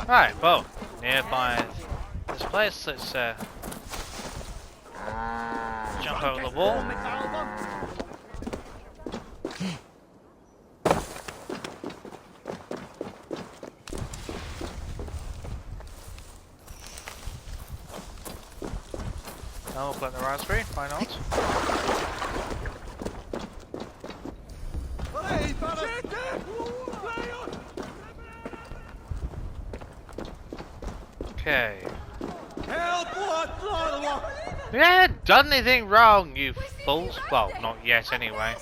Right, well, nearby this place, let's jump over the wall. Oh, we'll put the raspberry, why not? Okay. You haven't done anything wrong, you fools. Well, not yet anyway.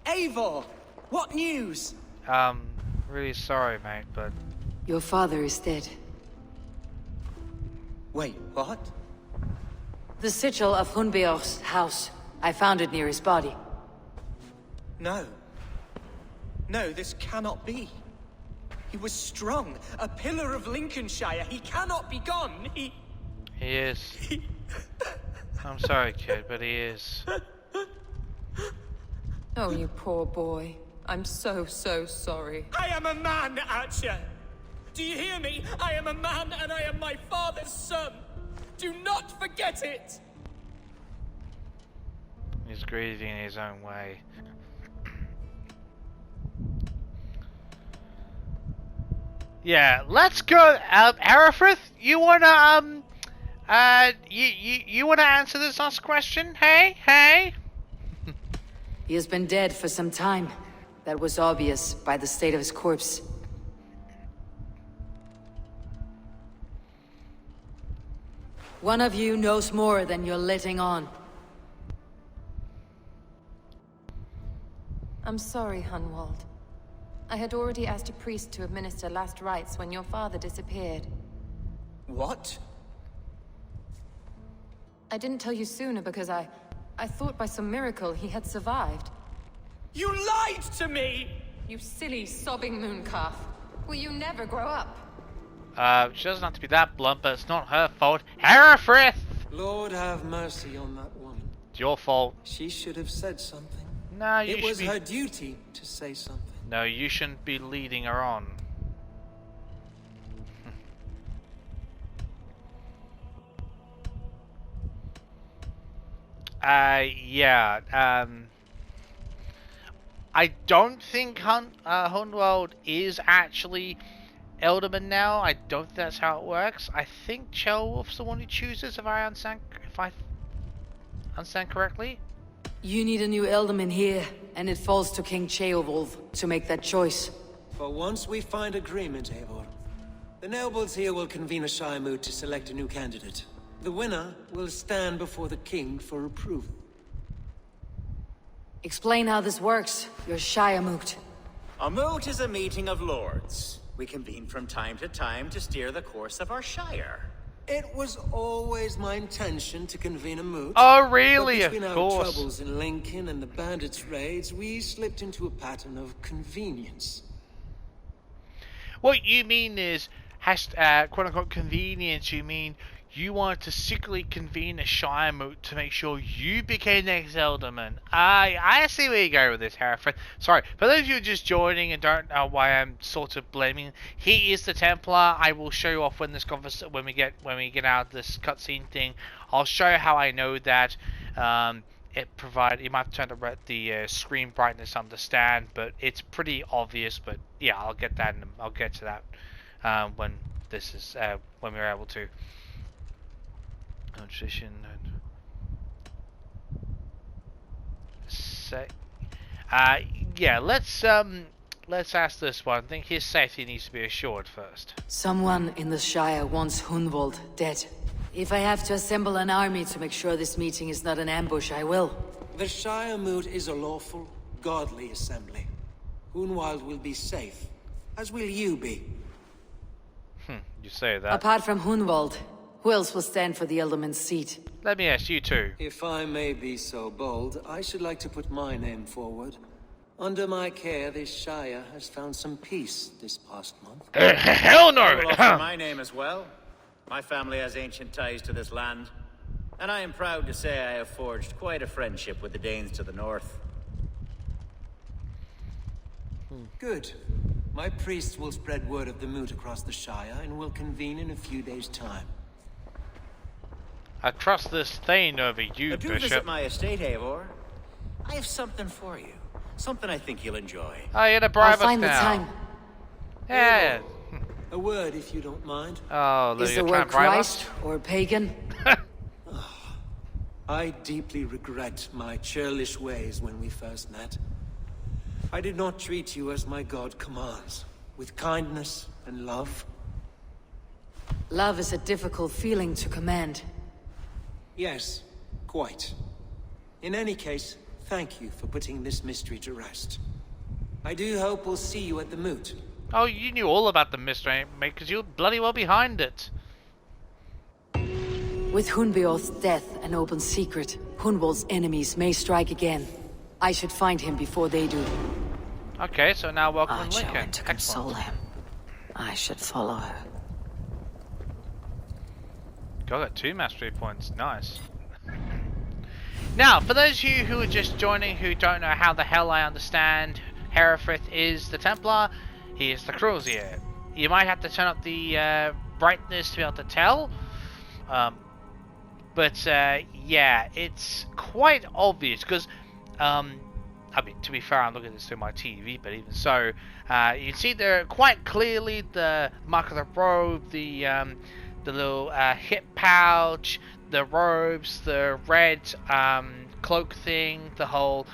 Eivor, what news? Really sorry, mate, but... Your father is dead. Wait, what? The sigil of Hunbeor's house. I found it near his body. No. No, this cannot be. He was strong, a pillar of Lincolnshire. He cannot be gone. He is. I'm sorry, kid, but he is. Oh, you poor boy. I'm so sorry. I am a man, Archer. Do you hear me? I am a man and I am my father's son. Do not forget it. He's greedy in his own way. Yeah, let's go. Arifrith, you wanna you wanna answer this last question? Hey. He has been dead for some time. That was obvious by the state of his corpse. One of you knows more than you're letting on. I'm sorry, Hunwald. I had already asked a priest to administer last rites when your father disappeared. What? I didn't tell you sooner because I thought by some miracle he had survived. You lied to me! You silly, sobbing mooncalf. Will you never grow up? She doesn't have to be that blunt, but it's not her fault. Arifrith! Lord have mercy on that woman. It's your fault. She should have said something. No, you It was her duty to say something. No, you shouldn't be leading her on. Yeah, I don't think Hunwald is actually Elderman now. I don't think that's how it works. I think Chelwolf's the one who chooses, if I understand correctly. You need a new Elderman here, and it falls to King Ceolwulf to make that choice. For once we find agreement, Eivor. The nobles here will convene a Shire moot to select a new candidate. The winner will stand before the king for approval. Explain how this works, your Shire moot. A moot is a meeting of lords. We convene from time to time to steer the course of our shire. It was always my intention to convene a moot. Oh, really? But between of our course. troubles in Lincoln and the bandits' raids, we slipped into a pattern of convenience. What you mean is, quote-unquote convenience, you mean you wanted to secretly convene a Shire moot to make sure you became the next Elderman. I see where you go with this, Hereford. Sorry, for those of you just joining and don't know why I'm sort of blaming, he is the Templar. I will show you off when this when we get out of this cutscene thing. I'll show you how I know that. You might have to turn the screen brightness on the stand, but it's pretty obvious. But yeah, I'll get to that when this is when we're able to. Nutrition and say, yeah. Let's ask this one. I think his safety needs to be assured first. Someone in the Shire wants Hunwald dead. If I have to assemble an army to make sure this meeting is not an ambush, I will. The Shire moot is a lawful, godly assembly. Hunwald will be safe, as will you be. You say that. Apart from Hunwald, who else will stand for the Elderman's seat? Let me ask you two. If I may be so bold, I should like to put my name forward. Under my care, this Shire has found some peace this past month. Hell no! I will offer my name as well. My family has ancient ties to this land, and I am proud to say I have forged quite a friendship with the Danes to the north. Good. My priests will spread word of the moot across the Shire and will convene in a few days' time. I trust this Thane over you, Do Bishop. visit my estate, Eivor. I have something for you. Something I think you'll enjoy. Oh, you're the bribe I'll find the now. time. Yeah. A word, if you don't mind. Oh, Is you're the trying word to bribe Christ us? or pagan? I deeply regret my churlish ways when we first met. I did not treat you as my god commands, with kindness and love. Love is a difficult feeling to command. Yes, quite. In any case, thank you for putting this mystery to rest. I do hope we'll see you at the moot. Oh, you knew all about the mystery, mate, because you were bloody well behind it. With Hunbeoth's death an open secret, Hunwald's enemies may strike again. I should find him before they do. Okay, so now welcome Archer Lincoln. went to console him. I should follow her. Got 2 mastery points. Nice. Now, for those of you who are just joining who don't know how the hell I understand, Herefrith is the Templar, he is the Crozier. You might have to turn up the brightness to be able to tell. But yeah, it's quite obvious because, I mean, to be fair, I'm looking at this through my TV, but even so, you can see there quite clearly the mark of the robe, the little hip pouch, the robes, the red cloak thing, the whole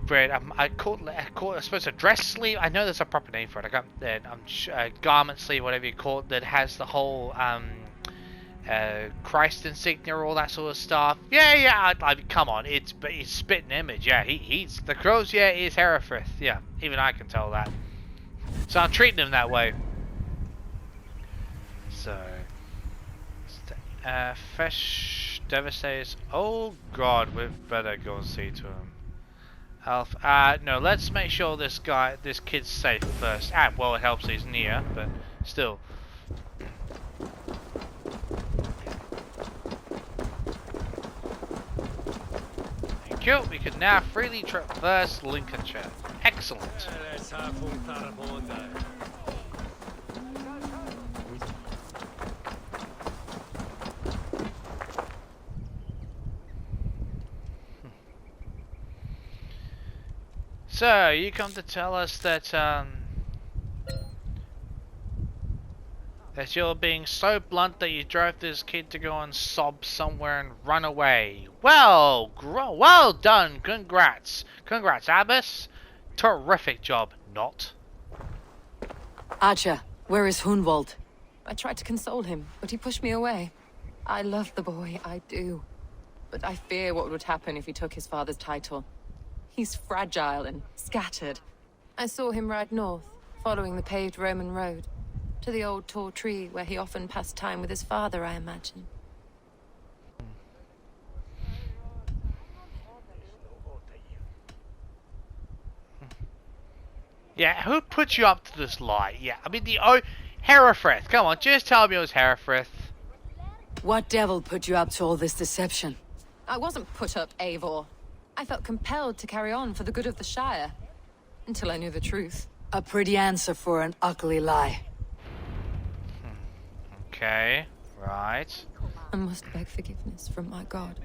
red. I call it, I suppose, a dress sleeve. I know there's a proper name for it. I got garment sleeve, whatever you call it, that has the whole Christ insignia, all that sort of stuff. Yeah. I mean, come on, it's spitting image. Yeah, he's the Crozier is Herefrith. Yeah, even I can tell that. So I'm treating him that way. So, Fesh Devastators. Oh God, we've better go and see to him. Alf. No, let's make sure this kid's safe first. Well, it helps he's near, but still. Thank you. We can now freely traverse Lincolnshire. Excellent. So, you come to tell us that, that you're being so blunt that you drove this kid to go and sob somewhere and run away. Well done, congrats. Congrats, Abbas. Terrific job, not. Archer, where is Hunwald? I tried to console him, but he pushed me away. I love the boy, I do. But I fear what would happen if he took his father's title. He's fragile and scattered. I saw him ride north, following the paved Roman road, to the old tall tree where he often passed time with his father, I imagine. Yeah, who put you up to this lie? Yeah, I mean, Herefrith. Come on, just tell me it was Herefrith. What devil put you up to all this deception? I wasn't put up, Eivor. I felt compelled to carry on for the good of the Shire, until I knew the truth. A pretty answer for an ugly lie. Okay, right. I must beg forgiveness from my God.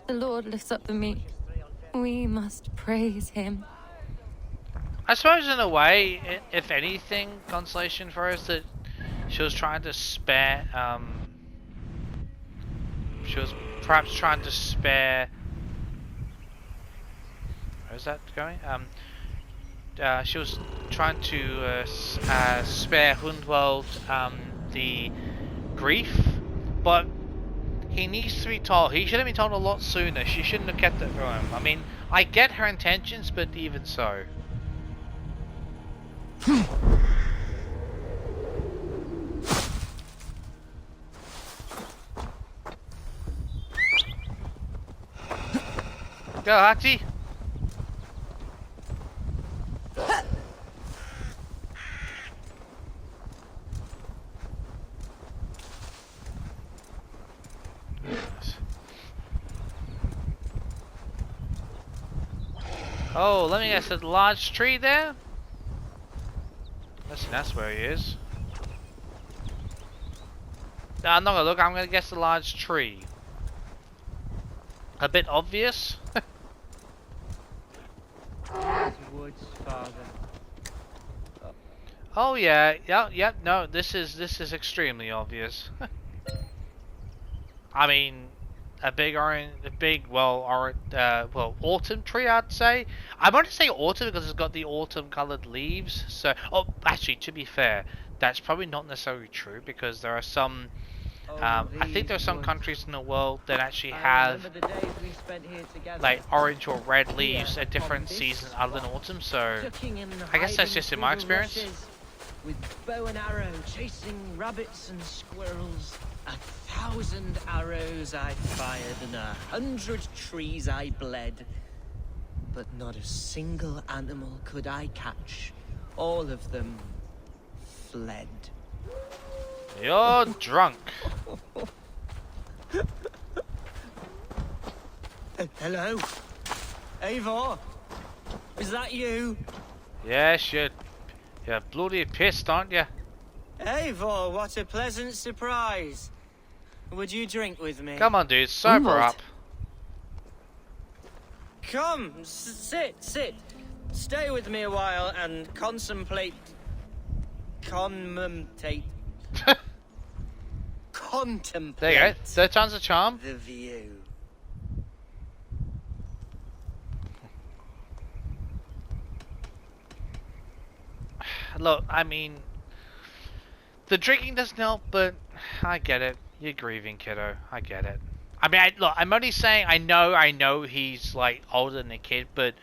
The Lord lifts up the meek. We must praise him. I suppose in a way, if anything, consolation for us that she was trying to spare, she was perhaps trying to spare, where's that going? She was trying to spare Hundwald the grief, but he needs to be told. He should have been told a lot sooner. She shouldn't have kept it from him. I mean, I get her intentions, but even so. Go, Hachi. Oh, let me guess, a large tree there? Listen, that's where he is. No, I'm not gonna look, I'm gonna guess a large tree. A bit obvious. Woods, father. Oh yeah, yep, no, this is extremely obvious. I mean, well, autumn tree, I'd say. I'm going to say autumn because it's got the autumn coloured leaves. So, oh, actually, to be fair, that's probably not necessarily true because there are some. I think there are some countries in the world that actually have like orange or red leaves at different seasons other than autumn. So, I guess that's just in my experience. With bow and arrow, chasing rabbits and squirrels. 1,000 arrows I fired and 100 trees I bled. But not a single animal could I catch. All of them fled. You're drunk. Hello? Eivor? Is that you? Yes, you're bloody pissed, aren't you? Eivor, what a pleasant surprise. Would you drink with me? Come on, dude, sober Humboldt. up. Come, sit. Stay with me a while and contemplate. Contemplate There you go. Third time's a charm. the view. Look, I mean, the drinking doesn't help, but I get it. You're grieving, kiddo. I get it. I mean, look, I'm only saying I know he's like older than a kid, but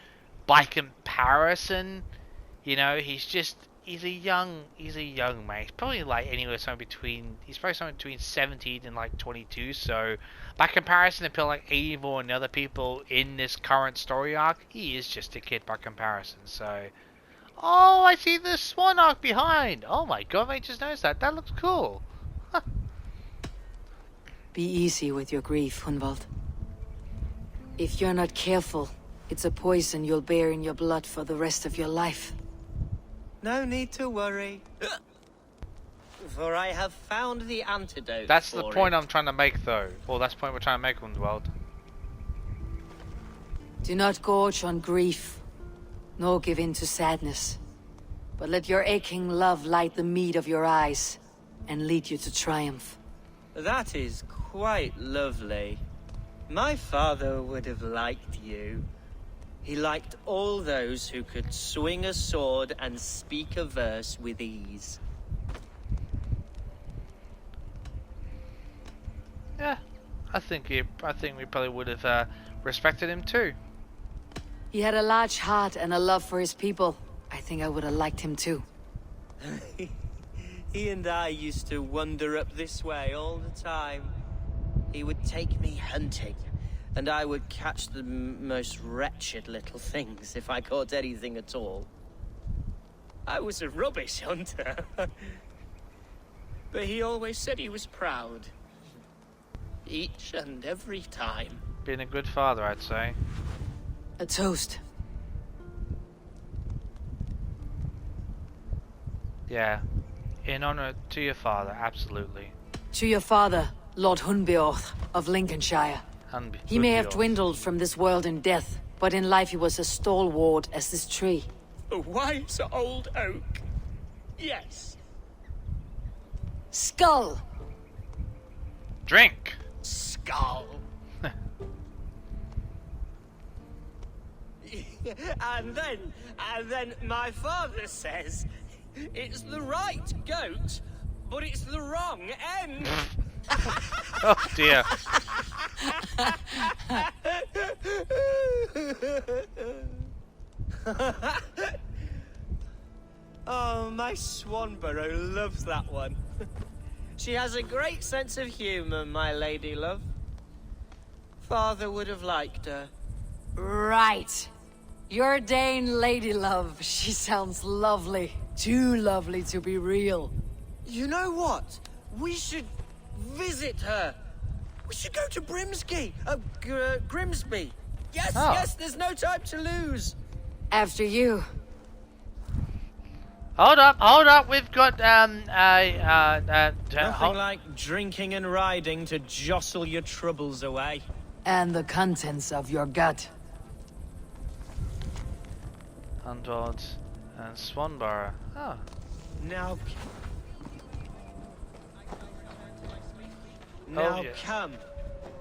by comparison, you know, he's a young mate. He's probably like anywhere somewhere between 17 and like 22. So by comparison to people like Eivor and other people in this current story arc, he is just a kid by comparison. So, oh, I see the swan arc behind. Oh my god, I just noticed that. That looks cool. Be easy with your grief, Hunwald. If you're not careful, it's a poison you'll bear in your blood for the rest of your life. No need to worry. For I have found the antidote. That's the for point it. I'm trying to make, though. Well, that's the point we're trying to make on the world. Do not gorge on grief, nor give in to sadness. But let your aching love light the mead of your eyes, and lead you to triumph. That is quite lovely. My father would have liked you. He liked all those who could swing a sword and speak a verse with ease. Yeah, I think we probably would have respected him too. He had a large heart and a love for his people. I think I would have liked him too. He and I used to wander up this way all the time. He would take me hunting, and I would catch the most wretched little things if I caught anything at all. I was a rubbish hunter. But he always said he was proud. Each and every time. Being a good father, I'd say. A toast. Yeah. In honor to your father, absolutely. To your father, Lord Hunbeorth of Lincolnshire. And He may have yours. dwindled from this world in death, but in life he was as stalwart as this tree. A wise old oak. Yes. Skull! Drink! Skull. And then my father says, it's the right goat, but it's the wrong end. Oh dear. Oh, my Swanborough loves that one. She has a great sense of humor, my lady love. Father would have liked her. Right. Your Dane lady love. She sounds lovely. Too lovely to be real. You know what? We should visit her. We should go to Grimsby. Yes, Oh. yes, there's no time to lose. After you. Hold up, we've got, Nothing like drinking and riding to jostle your troubles away. And the contents of your gut. Undod and Swanborough. Oh. Now, Yeah. come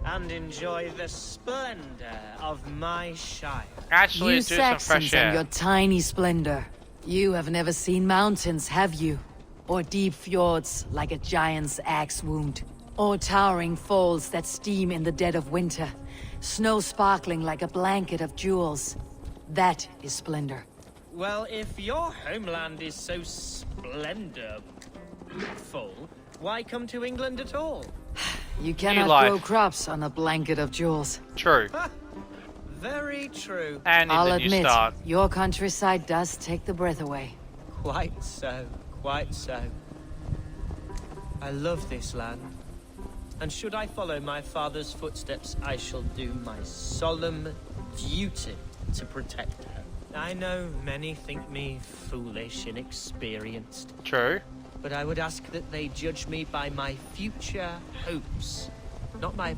and enjoy the splendor of my shire. Actually, You do some fresh Saxons and air. your tiny splendor. You have never seen mountains, have you? Or deep fjords like a giant's axe wound? Or towering falls that steam in the dead of winter? Snow sparkling like a blanket of jewels? That is splendor. Well, if your homeland is so splendorful, why come to England at all? You cannot lie. grow crops on a blanket of jewels. True. Very true. And in I'll the new admit, start. your countryside does take the breath away. Quite so, quite so. I love this land. And should I follow my father's footsteps, I shall do my solemn duty to protect her. I know many think me foolish, inexperienced, True. but I would ask that they judge me by my future hopes, not my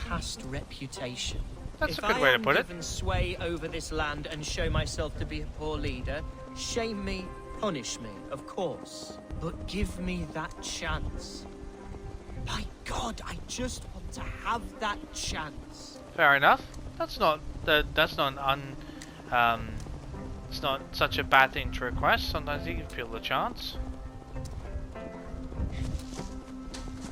past reputation. That's If a good I way to am put it. given sway over this land and show myself to be a poor leader, shame me, punish me, of course. But give me that chance. By God, I just want to have that chance. Fair enough. That's not it's not such a bad thing to request. Sometimes you can feel the chance.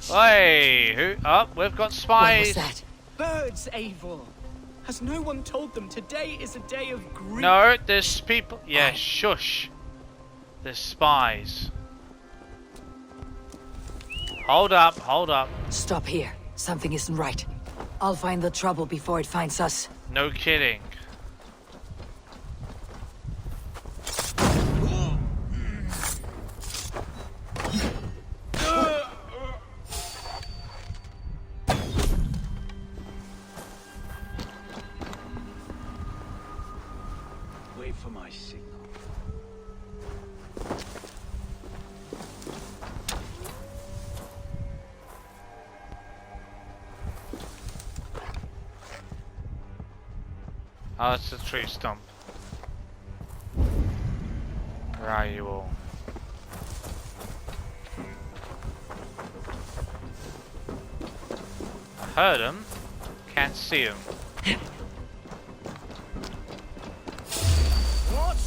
Hey, who? Oh, we've got What spies. was that? Birds, Eivor. Has no one told them today is a day of grief? No, there's people. Yeah, shush. There's spies. Hold up, hold up. Stop here. Something isn't right. I'll find the trouble before it finds us. No kidding. Wait for my signal. Oh, it's a tree stump. Where are you all? I heard him. Can't see him. What?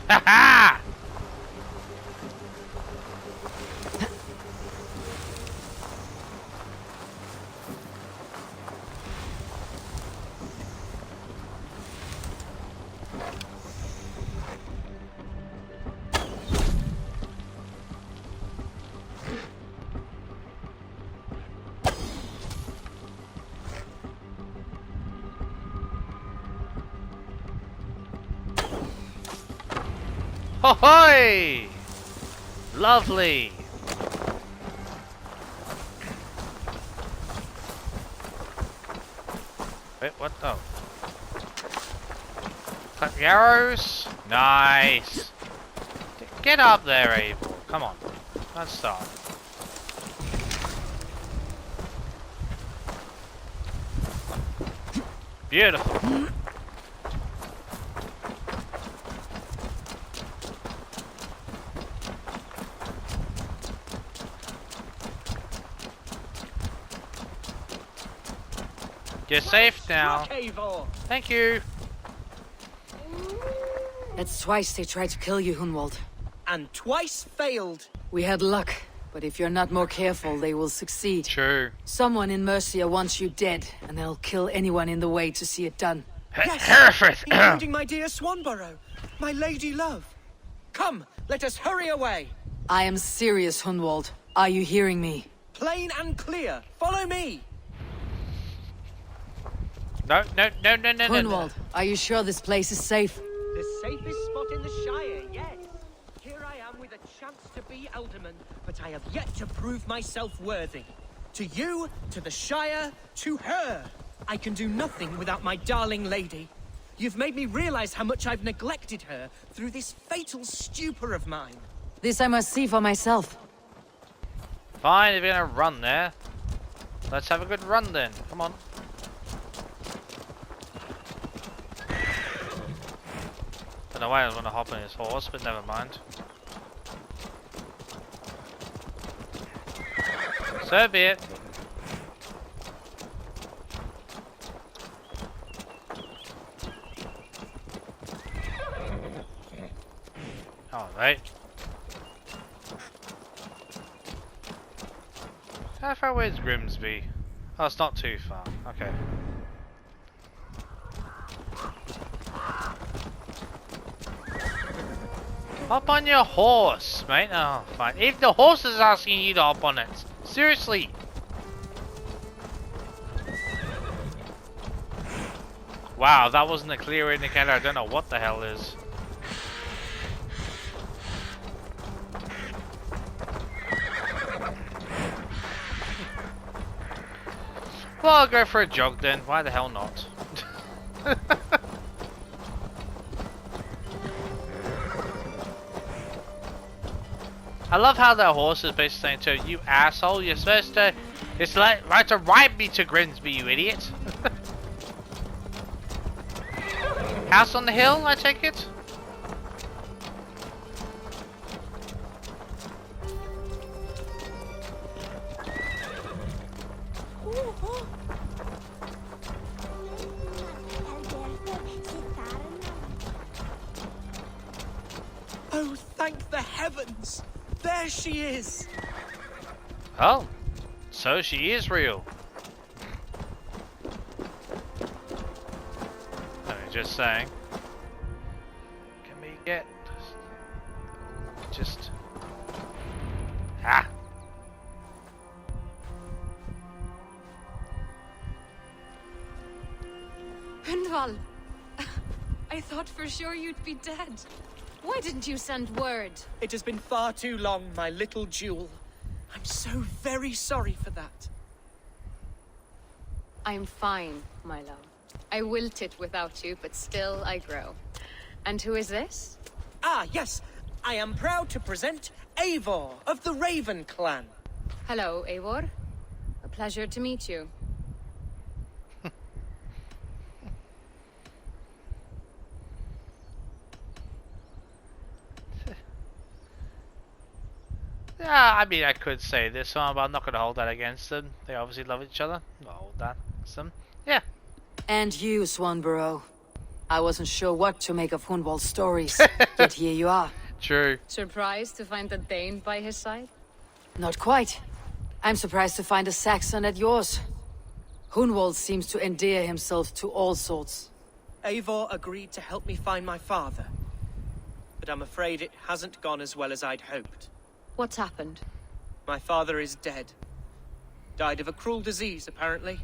Ha ha! Ahoy! Lovely! Wait, what? Oh. Cut the arrows. Nice! Get up there, Eivor. Come on. Let's start. Beautiful. You're safe now. Struck, Eivor. Thank you. That's twice they tried to kill you, Hunwald. And twice failed. We had luck, but if you're not more careful, they will succeed. True. Someone in Mercia wants you dead, and they'll kill anyone in the way to see it done. Yes, Hereford. including my dear Swanborough, my lady love. Come, Let us hurry away. I am serious, Hunwald. Are you hearing me? Plain and clear. Follow me. No, no, no, no, no, no, no. Hunwald, are you sure this place is safe? The safest spot in the Shire, yes. Here I am with a chance to be Elderman, but I have yet to prove myself worthy. To you, to the Shire, to her. I can do nothing without my darling lady. You've made me realize how much I've neglected her through this fatal stupor of mine. This I must see for myself. Fine, if you're gonna run there, let's have a good run then. Come on. Don't know why I was gonna hop on his horse, but never mind. So be it. Alright. How far away is Grimsby? Oh, it's not too far. Okay. Hop on your horse, mate. Oh, fine. If the horse is asking you to hop on it. Seriously. Wow, that wasn't a clear indicator. I don't know what the hell is. Well, I'll go for a jog then. Why the hell not? I love how the horse is basically saying to her, you asshole, you're supposed to... It's like to ride me to Grimsby, you idiot. House on the hill, I take it? Oh, thank the heavens! There she is! Oh, so she is real. I'm just saying. Can we get... just... Ah! Hunwald, I thought for sure you'd be dead. Why didn't you send word? It has been far too long, my little jewel. I'm so very sorry for that. I'm fine, my love. I wilted without you, but still I grow. And who is this? Ah, yes. I am proud to present Eivor of the Raven clan. Hello, Eivor. A pleasure to meet you. Yeah, I mean, I could say this one, but I'm not going to hold that against them. They obviously love each other. I'll hold that against them. Yeah. And you, Swanborough. I wasn't sure what to make of Hunwald's stories, yet here you are. True. Surprised to find a Dane by his side? Not quite. I'm surprised to find a Saxon at yours. Hunwald seems to endear himself to all sorts. Eivor agreed to help me find my father. But I'm afraid it hasn't gone as well as I'd hoped. What's happened? My father is dead. Died of a cruel disease, apparently.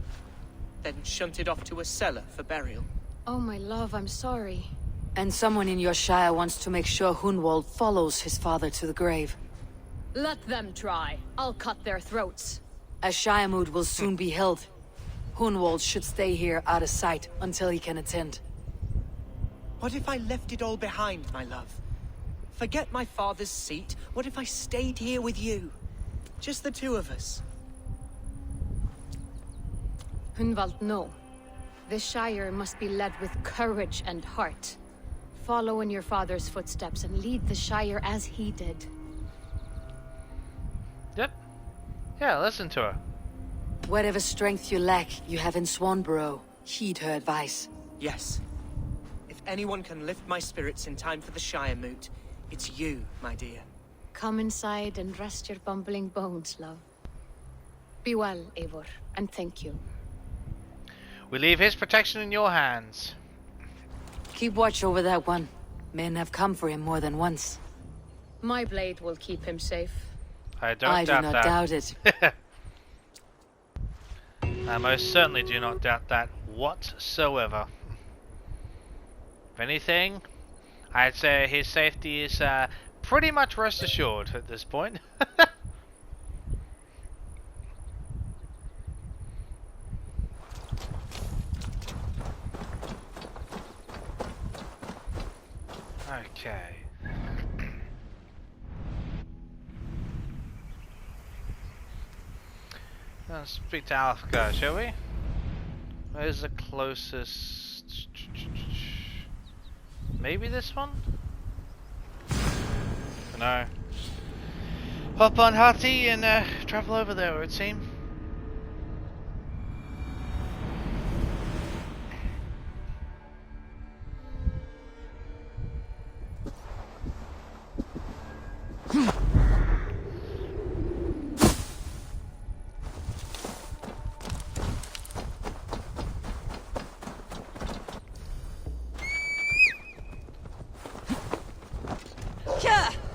Then shunted off to a cellar for burial. Oh, my love, I'm sorry. And someone in your shire wants to make sure Hunwald follows his father to the grave. Let them try. I'll cut their throats. A shire moot will soon be held. Hunwald should stay here out of sight until he can attend. What if I left it all behind, my love? Forget my father's seat. What if I stayed here with you? Just the two of us. Hunwald, no. The Shire must be led with courage and heart. Follow in your father's footsteps and lead the Shire as he did. Yep. Yeah, listen to her. Whatever strength you lack, you have in Swanborough. Heed her advice. Yes. If anyone can lift my spirits in time for the Shire moot, it's you, my dear. Come inside and rest your bumbling bones, love. Be well, Eivor, and thank you. We leave his protection in your hands. Keep watch over that one. Men have come for him more than once. My blade will keep him safe. I don't I do doubt not that. doubt it. I most certainly do not doubt that whatsoever. If anything, I'd say his safety is pretty much rest assured at this point. Okay. Let's speak to Alfgar, shall we? Where's the closest? Maybe this one? No. Hop on Hati and travel over there, it would seem.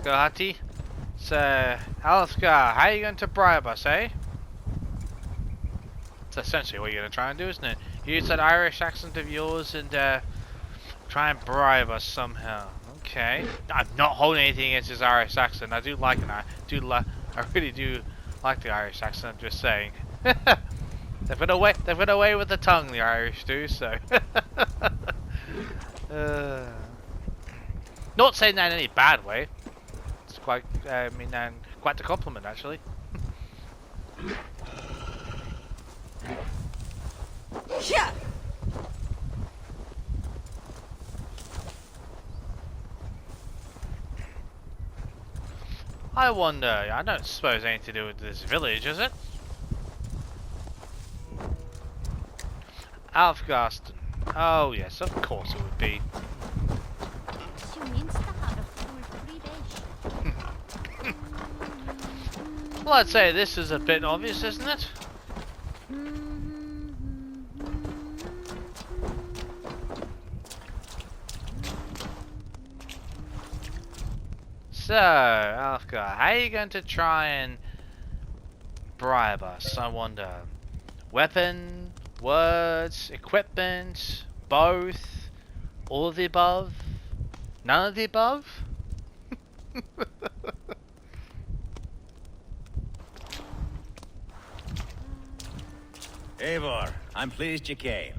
Go Hati. So, Alfgar, how are you going to bribe us, eh? That's essentially what you're going to try and do, isn't it? Use that Irish accent of yours and try and bribe us somehow. Okay. I'm not holding anything against his Irish accent. I do like it. I really do like the Irish accent, I'm just saying. They've got away with the tongue, the Irish do, so. Not saying that in any bad way. It's quite, quite a compliment, actually. Yeah. I wonder, I don't suppose anything to do with this village, is it? Alfgarston. Oh yes, of course it would be. Well, I'd say this is a bit obvious, isn't it? So, Alfgar, how are you going to try and bribe us, I wonder? Weapon, words, equipment, both, all of the above, none of the above? Eivor, I'm pleased you came.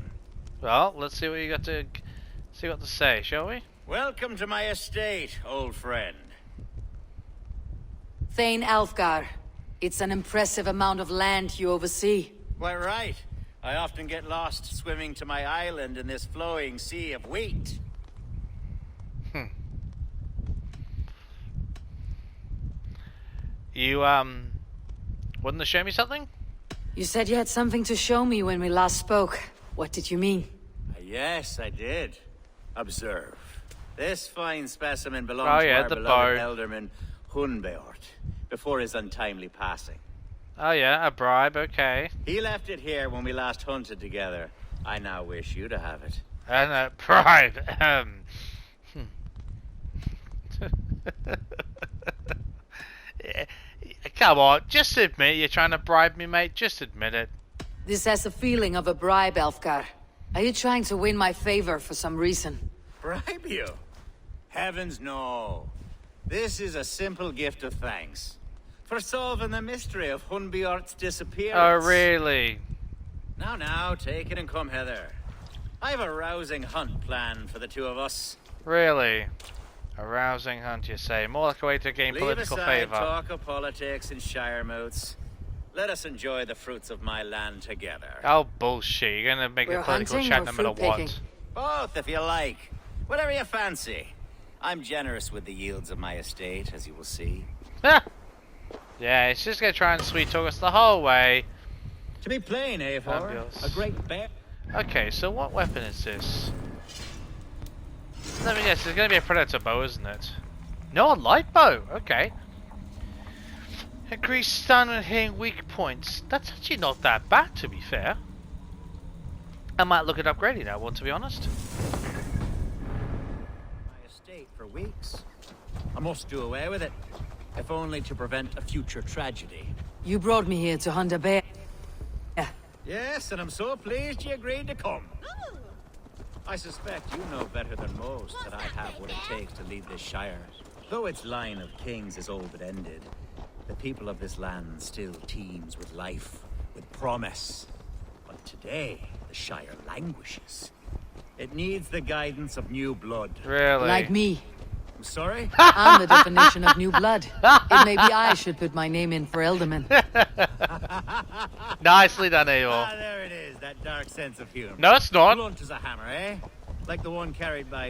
Well, let's see what you got to say, shall we? Welcome to my estate, old friend. Thane Alfgar. It's an impressive amount of land you oversee. Quite right. I often get lost swimming to my island in this flowing sea of wheat. You, wanting to show me something? You said you had something to show me when we last spoke. What did you mean? Yes, I did. Observe. This fine specimen belongs to our the beloved bow. elderman Hunbeort, before his untimely passing. Oh yeah, a bribe, okay. He left it here when we last hunted together. I now wish you to have it. And a bribe, Come on, just admit you're trying to bribe me, mate. Just admit it. This has a feeling of a bribe, Alfgar. Are you trying to win my favor for some reason? Bribe you? Heavens no. This is a simple gift of thanks. For solving the mystery of Hunbeort's disappearance. Oh, really? Now, take it and come hither. I have a rousing hunt planned for the two of us. Really? A rousing hunt, you say? More like a way to gain Leave political aside favor. talk of politics and shire moats. Let us enjoy the fruits of my land together. Oh, bullshit. You're gonna make We're a political hunting chat or no matter fruit what. picking? Both, if you like. Whatever you fancy. I'm generous with the yields of my estate, as you will see. Yeah, it's just gonna try and sweet talk us the whole way. To be plain, Eivor, Fabulous. a great bear. Okay, so what weapon is this? Let me guess, it's gonna be a predator bow, isn't it? No, a light bow. Okay. Increase stun and hitting weak points. That's actually not that bad, to be fair. I might look at upgrading that one, to be honest. My estate for weeks. I must do away with it, if only to prevent a future tragedy. You brought me here to hunt a bear. Yes, and I'm so pleased you agreed to come. I suspect you know better than most that I have what it takes to lead this Shire. Though its line of kings is all but ended, the people of this land still teems with life, with promise. But today, the Shire languishes. It needs the guidance of new blood. Really? Like me. I'm sorry? I'm the definition of new blood. It may be I should put my name in for Elderman. Nicely done, Eivor. Ah, there it is, that dark sense of humor. No, it's not. Blunt as a hammer, eh? Like the one carried by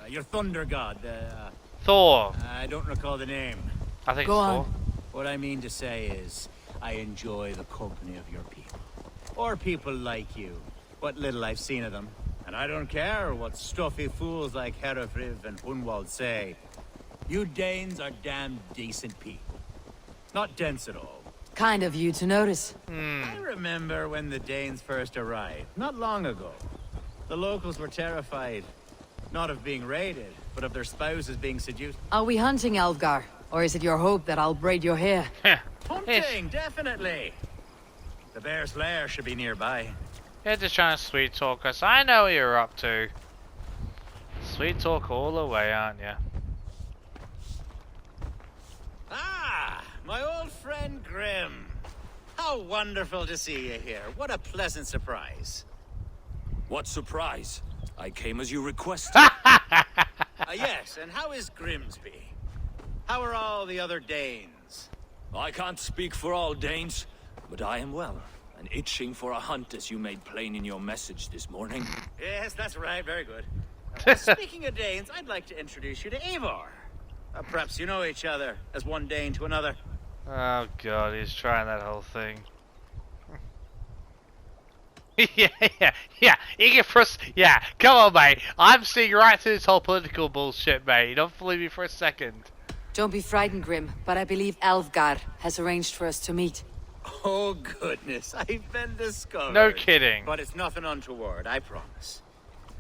your thunder god. Thor. I don't recall the name. I think Go it's on. Thor. What I mean to say is, I enjoy the company of your people. Or people like you. What little I've seen of them. And I don't care what stuffy fools like Herefriv and Hunwald say. You Danes are damn decent people. Not dense at all. Kind of you to notice. I remember when the Danes first arrived, not long ago. The locals were terrified. Not of being raided, but of their spouses being seduced. Are we hunting Alfgar? Or is it your hope that I'll braid your hair? Hunting, definitely. The bear's lair should be nearby. You're just trying to sweet talk us. I know what you're up to. Sweet talk all the way, aren't you? Ah, my old friend Grim. How wonderful to see you here. What a pleasant surprise. What surprise? I came as you requested. Yes, and how is Grimsby? How are all the other Danes? I can't speak for all Danes, but I am well, and itching for a hunt as you made plain in your message this morning. Yes, that's right. Very good. Speaking of Danes, I'd like to introduce you to Eivor. Perhaps you know each other as one Dane to another. Oh god, he's trying that whole thing. yeah. Yeah, come on, mate. I'm seeing right through this whole political bullshit, mate. You don't believe me for a second. Don't be frightened, Grim, but I believe Alfgar has arranged for us to meet. Oh, goodness. I've been discovered. No kidding. But it's nothing untoward, I promise.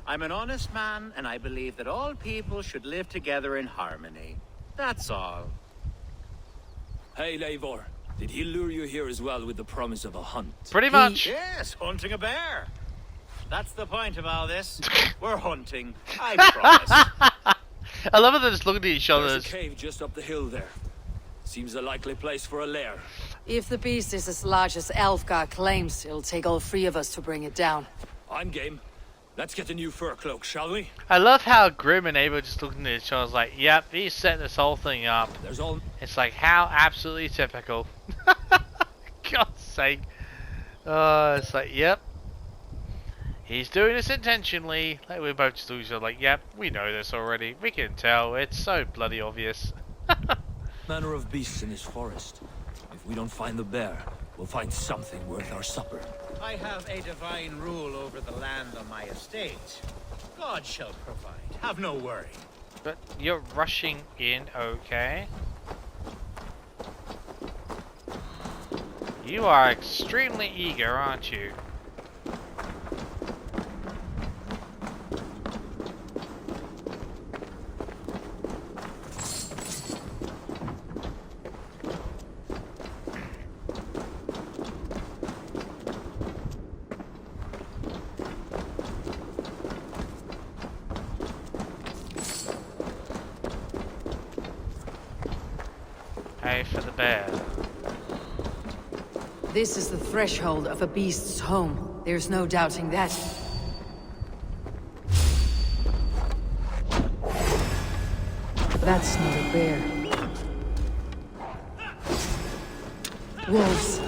I'm an honest man, and I believe that all people should live together in harmony. That's all. Hey, Eivor. Did he lure you here as well with the promise of a hunt? Pretty much. Yes, hunting a bear. That's the point of all this. We're hunting, I promise. I love how they're just looking at each other. There's a cave just up the hill there. Seems a likely place for a lair. If the beast is as large as Alfgar claims, it'll take all three of us to bring it down. I'm game. Let's get a new fur cloak, shall we? I love how Grim and Eivor just looking at each other like, yep, he's setting this whole thing up. There's all... It's like, how absolutely typical. God's sake. It's like, yep. He's doing this intentionally. Like, we're both just looking at each other like, yep, we know this already. We can tell. It's so bloody obvious. manner of beasts in this forest. If we don't find the bear, we'll find something worth our supper. I have a divine rule over the land on my estate. God shall provide. Have no worry. But you're rushing in, okay? You are extremely eager, aren't you? Pay for the bear. This is the threshold of a beast's home. There's no doubting that. That's not a bear. Wolves.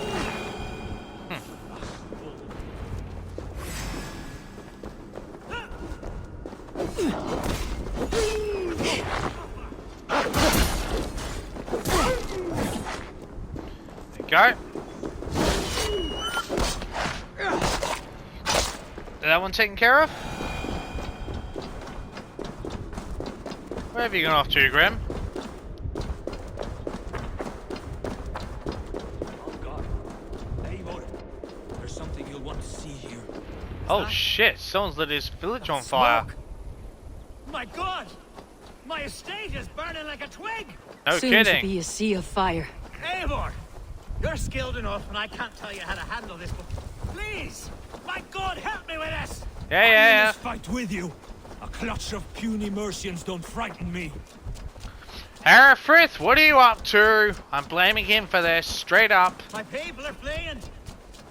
Go. Is that one taken care of? Where have you gone off to, Grim? Oh god. Eivor, there's something you'll want to see here. Oh shit, someone's lit his village on fire. My God! My estate is burning like a twig! No Soon kidding. to be a sea of fire. Eivor! You're skilled enough, and I can't tell you how to handle this, but please! My God, help me with this! Yeah, I'm in yeah, this fight with you. A clutch of puny Mercians don't frighten me. yeah. Herefrith, what are you up to? I'm blaming him for this, straight up. My people are fleeing!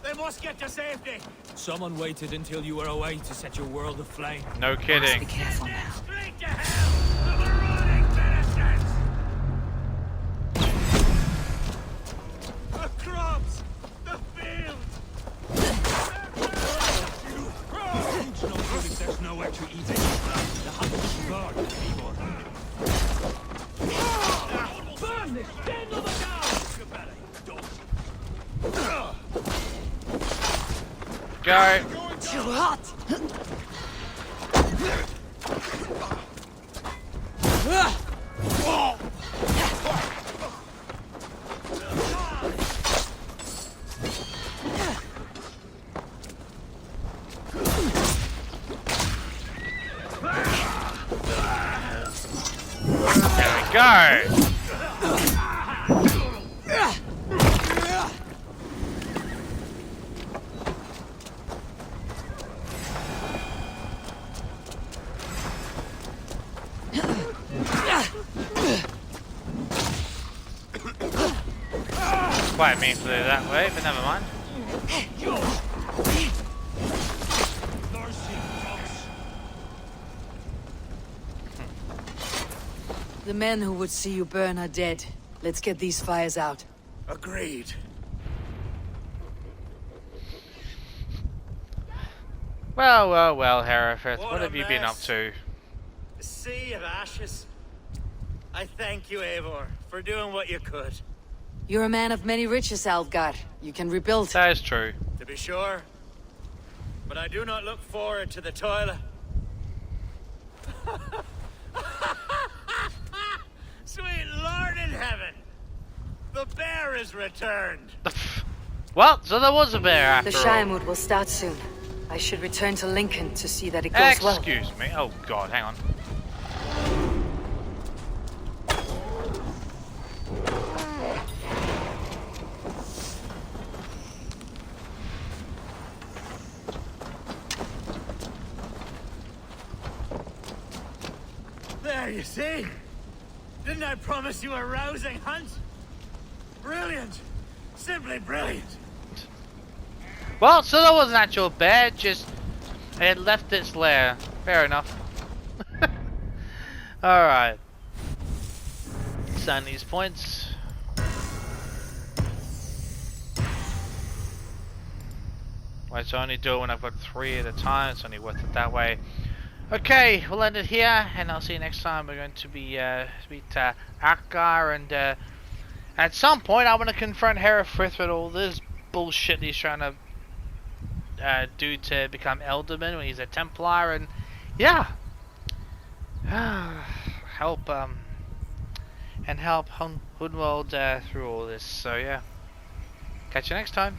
They must get to safety! Someone waited until you were away to set your world aflame. No Be kidding. careful now. Straight to hell! The marauding benefits! The crops! The fields! Food's no good if there's nowhere to eat it. The hunt is guard, Eivor. Burn this den of a cow! Go. Too hot. There we go. Quite mean to do it that way, but never mind. The men who would see you burn are dead. Let's get these fires out. Agreed. Well, well, well, Herefrith, What what a have you been up mess. to? A sea of ashes. I thank you, Eivor, for doing what you could. You're a man of many riches, Alfgar. You can rebuild. That is true. To be sure. But I do not look forward to the toilet. Sweet Lord in heaven! The bear is returned! Well, so there was a bear after The all. Shiremood will start soon. I should return to Lincoln to see that it goes well. Excuse me. Oh God, hang on. There, you see? Didn't I promise you a rousing hunt? Brilliant! Simply brilliant! Well, so that was an actual bear, just it had left its lair. Fair enough. Alright. Sign these points. Well, it's only do it when I've got 3 at a time, it's only worth it that way. Okay, we'll end it here, and I'll see you next time. We're going to be meet Akgar, and at some point I want to confront Herefrith with all this bullshit he's trying to do to become Elderman when he's a Templar, and yeah, help Hunwald through all this. So yeah, catch you next time.